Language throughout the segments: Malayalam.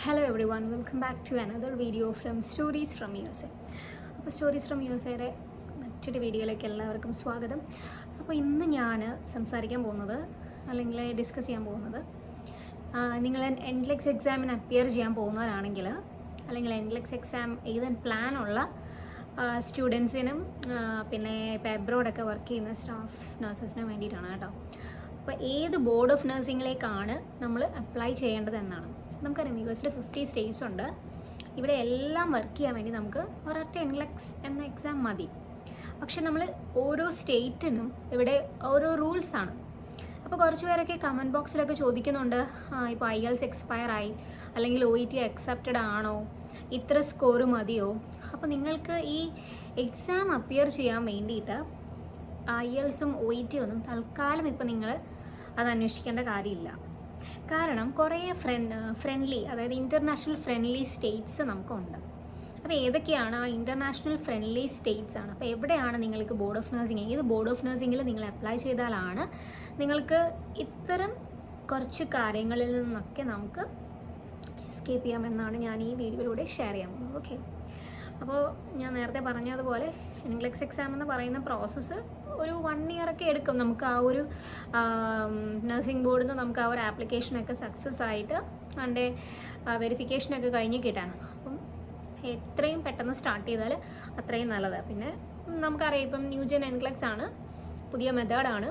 Hello everyone, welcome back to another video from stories from USA. അപ്പോൾ സ്റ്റോറീസ് ഫ്രം USAയുടെ മറ്റൊരു വീഡിയോയിലേക്ക് എല്ലാവർക്കും സ്വാഗതം. അപ്പോൾ ഇന്ന് ഞാൻ സംസാരിക്കാൻ പോകുന്നത് അല്ലെങ്കിൽ ഡിസ്കസ് ചെയ്യാൻ പോകുന്നത് നിങ്ങൾ എൻട്ലെക്സ് എക്സാമിന് അപ്പിയർ ചെയ്യാൻ പോകുന്നവരാണെങ്കിൽ അല്ലെങ്കിൽ എൻട്ലെക്സ് എക്സാം എഴുതാൻ പ്ലാനുള്ള സ്റ്റുഡൻസിനും പിന്നെ ഇപ്പോൾ എബ്രോഡൊക്കെ വർക്ക് ചെയ്യുന്ന സ്റ്റാഫ് നഴ്സസിനും വേണ്ടിയിട്ടാണ് കേട്ടോ. അപ്പോൾ ഏത് ബോർഡ് ഓഫ് നഴ്സിംഗിലേക്കാണ് നമ്മൾ അപ്ലൈ ചെയ്യേണ്ടത് എന്നാണ്. നമുക്കറിയാം US-ൽ 50 സ്റ്റേറ്റ്സ് ഉണ്ട്. ഇവിടെ എല്ലാം വർക്ക് ചെയ്യാൻ വേണ്ടി നമുക്ക് ഒരൊറ്റ എൻട്ലെക്സ് എന്ന എക്സാം മതി. പക്ഷെ നമ്മൾ ഓരോ സ്റ്റേറ്റിനും ഇവിടെ ഓരോ റൂൾസാണ്. അപ്പോൾ കുറച്ച് പേരൊക്കെ കമൻറ്റ് ബോക്സിലൊക്കെ ചോദിക്കുന്നുണ്ട്, ഇപ്പോൾ IELTS എക്സ്പയർ ആയി അല്ലെങ്കിൽ OET അക്സെപ്റ്റഡ് ആണോ, ഇത്ര സ്കോർ മതിയോ. അപ്പോൾ നിങ്ങൾക്ക് ഈ എക്സാം അപ്പിയർ ചെയ്യാൻ വേണ്ടിയിട്ട് IELTSഉം OET ഒന്നും തൽക്കാലം ഇപ്പോൾ നിങ്ങൾ അത് അന്വേഷിക്കേണ്ട കാര്യമില്ല. കാരണം കുറേ ഫ്രണ്ട്ലി, അതായത് ഇൻ്റർനാഷണൽ ഫ്രണ്ട്ലി സ്റ്റേറ്റ്സ് നമുക്കുണ്ട്. അപ്പോൾ ഏതൊക്കെയാണ് ആ ഇൻ്റർനാഷണൽ ഫ്രണ്ട്ലി സ്റ്റേറ്റ്സ് ആണ്. അപ്പോൾ എവിടെയാണ് നിങ്ങൾക്ക് ബോർഡ് ഓഫ് നഴ്സിംഗ്, ഏത് ബോർഡ് ഓഫ് നഴ്സിംഗിൽ നിങ്ങൾ അപ്ലൈ ചെയ്താലാണ് നിങ്ങൾക്ക് ഇത്തരം കുറച്ച് കാര്യങ്ങളിൽ നിന്നൊക്കെ നമുക്ക് എസ്കേപ്പ് ചെയ്യാമെന്നാണ് ഞാൻ ഈ വീഡിയോയിലൂടെ ഷെയർ ചെയ്യാൻ പോകുന്നത്. ഓക്കെ, അപ്പോൾ ഞാൻ നേരത്തെ പറഞ്ഞതുപോലെ എൻട്ലെക്സ് എക്സാം എന്ന് പറയുന്ന പ്രോസസ്സ് ഒരു 1 ഇയർ ഒക്കെ എടുക്കും. നമുക്ക് ആ ഒരു നഴ്സിംഗ് ബോർഡിൽ നിന്ന് നമുക്ക് ആ ഒരു ആപ്ലിക്കേഷനൊക്കെ സക്സസ് ആയിട്ട് അതിൻ്റെ വെരിഫിക്കേഷനൊക്കെ കഴിഞ്ഞ് കിട്ടാൻ. അപ്പം എത്രയും പെട്ടെന്ന് സ്റ്റാർട്ട് ചെയ്താൽ അത്രയും നല്ലത്. പിന്നെ നമുക്കറിയാം ഇപ്പം ന്യൂജൻ എൻട്ലെക്സ് ആണ്, പുതിയ മെത്തേഡാണ്,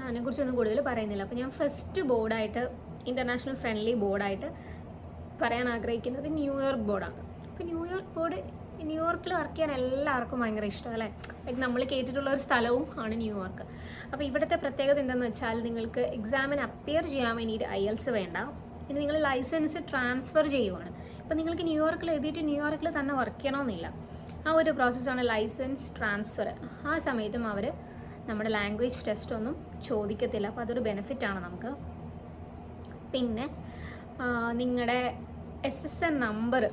അതിനെക്കുറിച്ചൊന്നും കൂടുതൽ പറയുന്നില്ല. അപ്പോൾ ഞാൻ ഫസ്റ്റ് ബോർഡായിട്ട് ഇൻ്റർനാഷണൽ ഫ്രണ്ട്ലി ബോർഡായിട്ട് പറയാൻ ആഗ്രഹിക്കുന്നത് ന്യൂയോർക്ക് ബോർഡാണ്. അപ്പോൾ ന്യൂയോർക്കിൽ വർക്ക് ചെയ്യാൻ എല്ലാവർക്കും ഭയങ്കര ഇഷ്ടമാണ് അല്ലേ. ലൈക്ക് നമ്മൾ കേട്ടിട്ടുള്ള ഒരു സ്ഥലവും ആണ് ന്യൂയോർക്ക്. അപ്പോൾ ഇവിടുത്തെ പ്രത്യേകത എന്താണെന്ന് വെച്ചാൽ നിങ്ങൾക്ക് എക്സാമിന് അപ്പിയർ ചെയ്യാൻ വേണ്ടിയിട്ട് IELTS വേണ്ട. ഇനി നിങ്ങൾ ലൈസൻസ് ട്രാൻസ്ഫർ ചെയ്യുവാണ്. ഇപ്പോൾ നിങ്ങൾക്ക് ന്യൂയോർക്കിൽ എഴുതിയിട്ട് ന്യൂയോർക്കിൽ തന്നെ വർക്ക് ചെയ്യണമെന്നില്ല. ആ ഒരു പ്രോസസ്സാണ് ലൈസൻസ് ട്രാൻസ്ഫർ. ആ സമയത്തും അവർ നമ്മുടെ ലാംഗ്വേജ് ടെസ്റ്റ് ഒന്നും ചോദിക്കത്തില്ല. അപ്പോൾ അതൊരു ബെനിഫിറ്റാണ് നമുക്ക്. പിന്നെ നിങ്ങളുടെ SSN നമ്പർ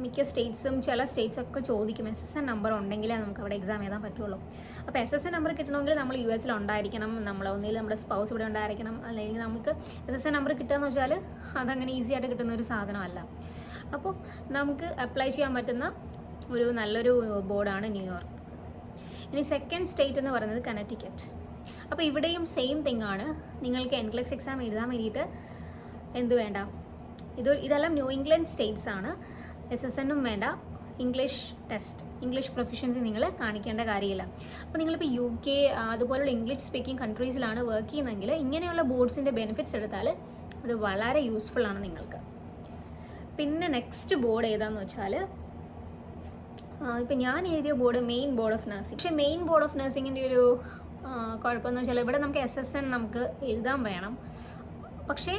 മിക്ക സ്റ്റേറ്റ്സും ചില സ്റ്റേറ്റ്സൊക്കെ ചോദിക്കും. SSN നമ്പർ ഉണ്ടെങ്കിലേ നമുക്ക് അവിടെ എക്സാം എഴുതാൻ പറ്റുള്ളൂ. അപ്പോൾ SSN നമ്പർ കിട്ടണമെങ്കിൽ നമ്മൾ US-ൽ ഉണ്ടായിരിക്കണം, ഒന്നിൽ നമ്മുടെ സ്പൗസ് ഇവിടെ ഉണ്ടായിരിക്കണം. അല്ലെങ്കിൽ നമുക്ക് SSN നമ്പർ കിട്ടുകയെന്ന് വെച്ചാൽ അതങ്ങനെ ഈസി ആയിട്ട് കിട്ടുന്ന ഒരു സാധനമല്ല. അപ്പോൾ നമുക്ക് അപ്ലൈ ചെയ്യാൻ പറ്റുന്ന ഒരു നല്ലൊരു ബോർഡാണ് ന്യൂയോർക്ക്. ഇനി സെക്കൻഡ് സ്റ്റേറ്റ് എന്ന് പറയുന്നത് കനറ്റിക്കറ്റ്. അപ്പോൾ ഇവിടെയും സെയിം തിങ് ആണ്. നിങ്ങൾക്ക് എൻട്ലെക്സ് എക്സാം എഴുതാൻ വേണ്ടിയിട്ട് എന്ത് വേണ്ട, ഇതെല്ലാം ന്യൂ ഇംഗ്ലണ്ട് സ്റ്റേറ്റ്സ് ആണ്. SSN-ഉം വേണ്ട, ഇംഗ്ലീഷ് പ്രൊഫഷൻസി നിങ്ങൾ കാണിക്കേണ്ട കാര്യമില്ല. അപ്പോൾ നിങ്ങളിപ്പോൾ UK അതുപോലുള്ള ഇംഗ്ലീഷ് സ്പീക്കിംഗ് കൺട്രീസിലാണ് വർക്ക് ചെയ്യുന്നതെങ്കിൽ ഇങ്ങനെയുള്ള ബോർഡ്സിൻ്റെ ബെനിഫിറ്റ്സ് എടുത്താൽ അത് വളരെ യൂസ്ഫുള്ളാണ് നിങ്ങൾക്ക്. പിന്നെ നെക്സ്റ്റ് ബോർഡ് ഏതാണെന്ന് വെച്ചാൽ ഇപ്പം ഞാൻ എഴുതിയ board main board of nursing. പക്ഷേ മെയിൻ ബോർഡ് ഓഫ് നഴ്സിംഗിൻ്റെ ഒരു കുഴപ്പമെന്ന് വെച്ചാൽ ഇവിടെ നമുക്ക് SSN നമുക്ക് എഴുതാൻ വേണം, പക്ഷേ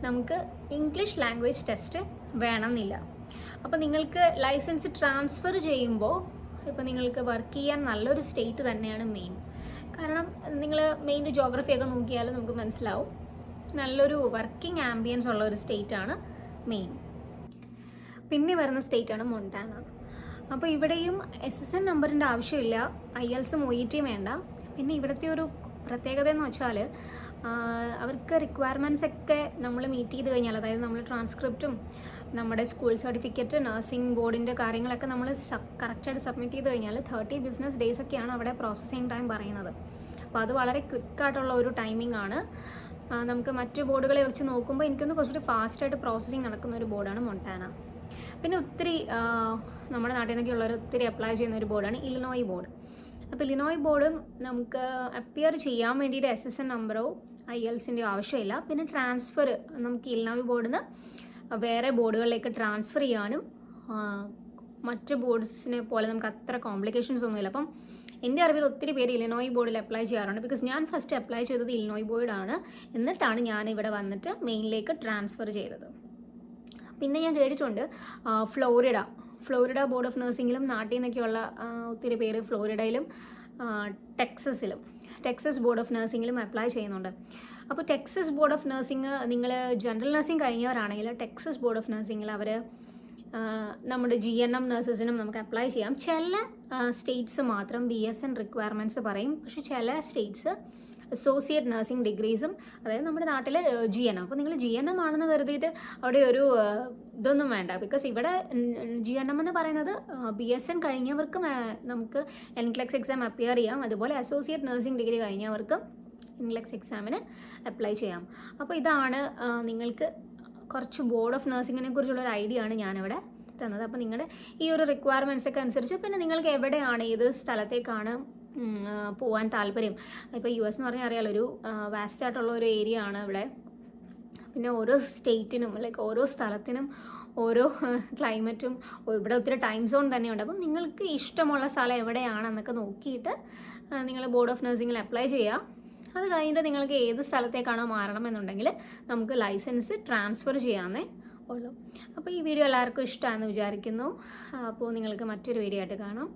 നമുക്ക് ഇംഗ്ലീഷ് ലാംഗ്വേജ് ടെസ്റ്റ് വേണമെന്നില്ല. അപ്പോൾ നിങ്ങൾക്ക് ലൈസൻസ് ട്രാൻസ്ഫർ ചെയ്യുമ്പോൾ ഇപ്പോൾ നിങ്ങൾക്ക് വർക്ക് ചെയ്യാൻ നല്ലൊരു സ്റ്റേറ്റ് തന്നെയാണ് മെയിൻ. കാരണം നിങ്ങൾ മെയിൻ ജോഗ്രഫിയൊക്കെ നോക്കിയാൽ നമുക്ക് മനസ്സിലാവും, നല്ലൊരു വർക്കിംഗ് ആംബിയൻസ് ഉള്ള ഒരു സ്റ്റേറ്റാണ് മെയിൻ. പിന്നെ വരുന്ന സ്റ്റേറ്റാണ് മൊണ്ടാന. അപ്പോൾ ഇവിടെയും SSN നമ്പറിൻ്റെ ആവശ്യമില്ല, IELTS-ഉം OET-യും വേണ്ട. പിന്നെ ഇവിടുത്തെ ഒരു പ്രത്യേകത എന്ന് വെച്ചാൽ അവർക്ക് റിക്വയർമെൻറ്റ്സ് ഒക്കെ നമ്മൾ മീറ്റ് ചെയ്ത് കഴിഞ്ഞാൽ, അതായത് നമ്മൾ ട്രാൻസ്ക്രിപ്റ്റും നമ്മുടെ സ്കൂൾ സർട്ടിഫിക്കറ്റ് നഴ്സിംഗ് ബോർഡിൻ്റെ കാര്യങ്ങളൊക്കെ നമ്മൾ കറക്റ്റായിട്ട് സബ്മിറ്റ് ചെയ്ത് കഴിഞ്ഞാൽ 30 ബിസിനസ് ഡേയ്സ് ഒക്കെയാണ് അവിടെ പ്രോസസ്സിങ് ടൈം പറയുന്നത്. അപ്പോൾ അത് വളരെ ക്വിക്കായിട്ടുള്ള ഒരു ടൈമിംഗ് ആണ്. നമുക്ക് മറ്റു ബോർഡുകളെ വെച്ച് നോക്കുമ്പോൾ എനിക്കൊന്ന് കുറച്ചുകൂടി ഫാസ്റ്റായിട്ട് പ്രോസസ്സിങ് നടക്കുന്ന ഒരു ബോർഡാണ് മൊണ്ടാന. പിന്നെ ഒത്തിരി നമ്മുടെ നാട്ടിൽ നിന്നൊക്കെ ഉള്ളവർ ഒത്തിരി അപ്ലൈ ചെയ്യുന്ന ഒരു ബോർഡാണ് ഇലിനോയ് ബോർഡ്. അപ്പോൾ ഇലിനോയ് ബോർഡും നമുക്ക് അപ്പിയർ ചെയ്യാൻ വേണ്ടിയിട്ട് SSN നമ്പറോ IELTS-ൻ്റെ ആവശ്യമില്ല. പിന്നെ ട്രാൻസ്ഫർ നമുക്ക് ഇലിനോയ് ബോർഡിൽ നിന്ന് വേറെ ബോർഡുകളിലേക്ക് ട്രാൻസ്ഫർ ചെയ്യാനും മറ്റ് ബോർഡ്സിനെ പോലെ നമുക്ക് അത്ര കോംപ്ലിക്കേഷൻസ് ഒന്നുമില്ല. അപ്പം എൻ്റെ അറിവിൽ ഒത്തിരി പേര് ഇലിനോയ് ബോർഡിൽ അപ്ലൈ ചെയ്യാറുണ്ട്. ബിക്കോസ് ഞാൻ ഫസ്റ്റ് അപ്ലൈ ചെയ്തത് ഇലിനോയ് ബോർഡാണ്, എന്നിട്ടാണ് ഞാൻ ഇവിടെ വന്നിട്ട് മെയിനിലേക്ക് ട്രാൻസ്ഫർ ചെയ്തത്. പിന്നെ ഞാൻ കേട്ടിട്ടുണ്ട് ഫ്ലോറിഡ ബോർഡ് ഓഫ് നഴ്സിംഗിലും നാട്ടിൽ നിന്നൊക്കെയുള്ള ഒത്തിരി പേര് ഫ്ലോറിഡയിലും ടെക്സസ് ബോർഡ് ഓഫ് നഴ്സിംഗിലും അപ്ലൈ ചെയ്യുന്നുണ്ട്. അപ്പോൾ ടെക്സസ് ബോർഡ് ഓഫ് നഴ്സിംഗ് നിങ്ങൾ ജനറൽ നഴ്സിംഗ് കഴിഞ്ഞവരാണെങ്കിൽ ടെക്സസ് ബോർഡ് ഓഫ് നഴ്സിംഗിൽ അവർ നമ്മുടെ GNM നഴ്സസിനും നമുക്ക് അപ്ലൈ ചെയ്യാം. ചില സ്റ്റേറ്റ്സ് മാത്രം BSN റിക്വയർമെൻറ്റ്സ് പറയും, പക്ഷേ ചില സ്റ്റേറ്റ്സ് അസോസിയേറ്റ് നഴ്സിംഗ് ഡിഗ്രീസും, അതായത് നമ്മുടെ നാട്ടിൽ GNM. അപ്പോൾ നിങ്ങൾ GNM ആണെന്ന് കരുതിയിട്ട് അവിടെ ഒരു ഇതൊന്നും വേണ്ട. ബിക്കോസ് ഇവിടെ GNM എന്ന് പറയുന്നത് BSN കഴിഞ്ഞവർക്കും നമുക്ക് NCLEX എക്സാം അപ്പിയർ ചെയ്യാം. അതുപോലെ അസോസിയേറ്റ് നഴ്സിംഗ് ഡിഗ്രി കഴിഞ്ഞവർക്കും NCLEX എക്സാമിന് അപ്ലൈ ചെയ്യാം. അപ്പോൾ ഇതാണ് നിങ്ങൾക്ക് കുറച്ച് ബോർഡ് ഓഫ് നഴ്സിങ്ങിനെ കുറിച്ചുള്ളൊരു ഐഡിയ ആണ് ഞാനിവിടെ തന്നത്. അപ്പോൾ നിങ്ങളുടെ ഈ ഒരു റിക്വയർമെൻറ്റ്സ് ഒക്കെ അനുസരിച്ച് പിന്നെ നിങ്ങൾക്ക് എവിടെയാണ്, ഏത് സ്ഥലത്തേക്കാണ് പോകാൻ താല്പര്യം. ഇപ്പോൾ US എന്ന് പറഞ്ഞാൽ അറിയാലോ, ഒരു വാസ്റ്റ് ആയിട്ടുള്ള ഒരു ഏരിയ ആണ് ഇവിടെ. പിന്നെ ഓരോ സ്റ്റേറ്റിനും ലൈക്ക് ഓരോ സ്ഥലത്തിനും ഓരോ ക്ലൈമറ്റും, ഇവിടെ ഒത്തിരി ടൈം സോൺ തന്നെയുണ്ട്. അപ്പം നിങ്ങൾക്ക് ഇഷ്ടമുള്ള സ്ഥലം എവിടെയാണെന്നൊക്കെ നോക്കിയിട്ട് നിങ്ങൾ ബോർഡ് ഓഫ് നഴ്സിംഗിൽ അപ്ലൈ ചെയ്യുക. അത് കഴിഞ്ഞിട്ട് നിങ്ങൾക്ക് ഏത് സ്ഥലത്തേക്കാണോ മാറണമെന്നുണ്ടെങ്കിൽ നമുക്ക് ലൈസൻസ് ട്രാൻസ്ഫർ ചെയ്യാമെന്നേ ഉള്ളൂ. അപ്പോൾ ഈ വീഡിയോ എല്ലാവർക്കും ഇഷ്ടമാണെന്ന് വിചാരിക്കുന്നു. അപ്പോൾ നിങ്ങൾക്ക് മറ്റൊരു വീഡിയോ ആയിട്ട് കാണാം.